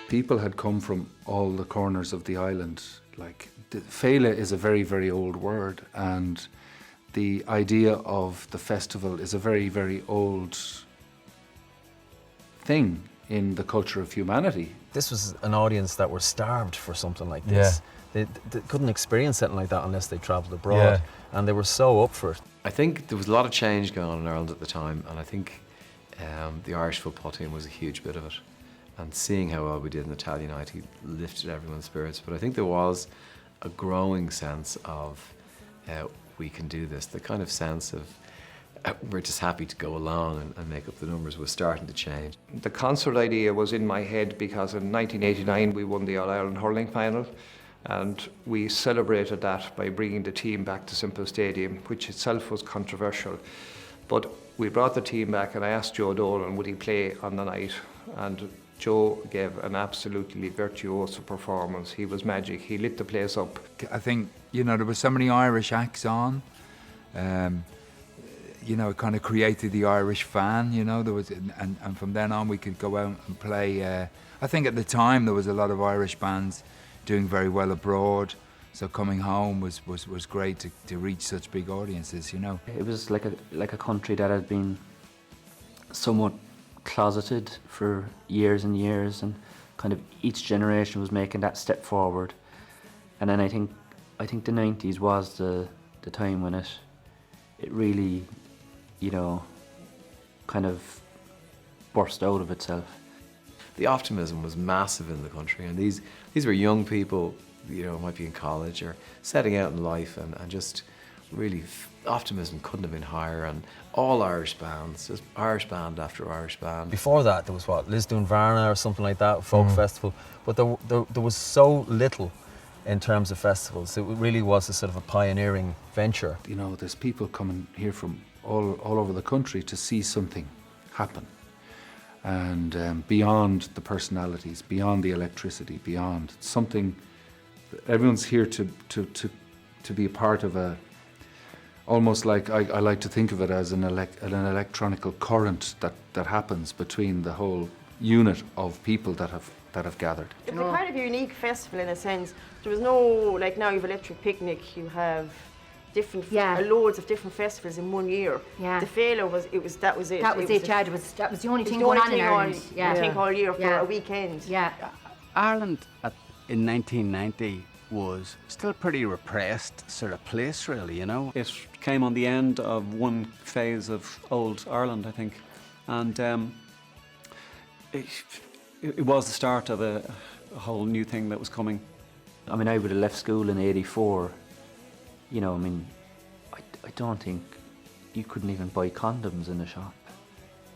People had come from all the corners of the island. Like, Féile is a very, very old word, and the idea of the festival is a very, very old thing in the culture of humanity. This was an audience that were starved for something like this. They couldn't experience something like that unless they travelled abroad, and they were so up for it. I think there was a lot of change going on in Ireland at the time, and I think the Irish football team was a huge bit of it. And seeing how well we did in Italian United lifted everyone's spirits. But I think there was a growing sense of we can do this. The kind of sense of we're just happy to go along and make up the numbers was starting to change. The concert idea was in my head because in 1989 we won the All-Ireland hurling final, and we celebrated that by bringing the team back to Semple Stadium, which itself was controversial. But we brought the team back, and I asked Joe Dolan would he play on the night, and Joe gave an absolutely virtuoso performance. He was magic. He lit the place up. I think, you know, there were so many Irish acts on. You know, it kind of created the Irish fan, you know. There was, and from then on we could go out and play. I think at the time there was a lot of Irish bands doing very well abroad. So coming home was great to reach such big audiences, you know. It was like a country that had been somewhat closeted for years and years, and kind of each generation was making that step forward. And then I think the 90s was the time when it really, you know, kind of burst out of itself. The optimism was massive in the country, and these were young people, you know, might be in college or setting out in life, and just really optimism couldn't have been higher, and all Irish bands, just Irish band after Irish band. Before that there was what, Lisdoon Varna or something like that, folk festival, but there was so little in terms of festivals. It really was a sort of a pioneering venture. You know, there's people coming here from all over the country to see something happen. And beyond the personalities, beyond the electricity, beyond something, everyone's here to be a part of a, almost like, I like to think of it as an electronical current that happens between the whole unit of people that have gathered. It was a kind of unique festival in a sense. There was no, like now you have Electric Picnic, you have different, loads of different festivals in 1 year. Yeah. The Féile was it. That was it. That was the only thing going on in Ireland. I think all year for a weekend. Yeah. Ireland in 1990 was still pretty repressed sort of place, really, you know. It came on the end of one phase of old Ireland, I think, and it was the start of a whole new thing that was coming. I mean, I would have left school in '84. You know, I mean, I don't think you couldn't even buy condoms in a shop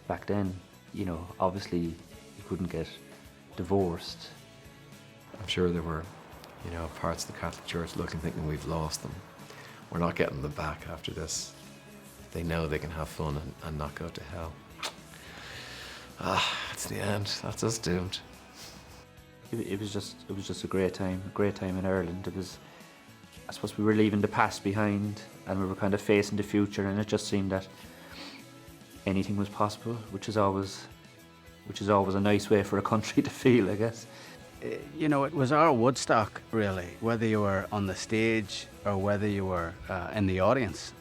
back then. You know, obviously you couldn't get divorced. I'm sure there were, you know, parts of the Catholic Church looking, thinking we've lost them. We're not getting them back after this. They know they can have fun and not go to hell. It's the end. That's us doomed. It was just a great time in Ireland. It was, I suppose we were leaving the past behind and we were kind of facing the future, and it just seemed that anything was possible, which is always a nice way for a country to feel, I guess. You know, it was our Woodstock, really, whether you were on the stage or whether you were in the audience.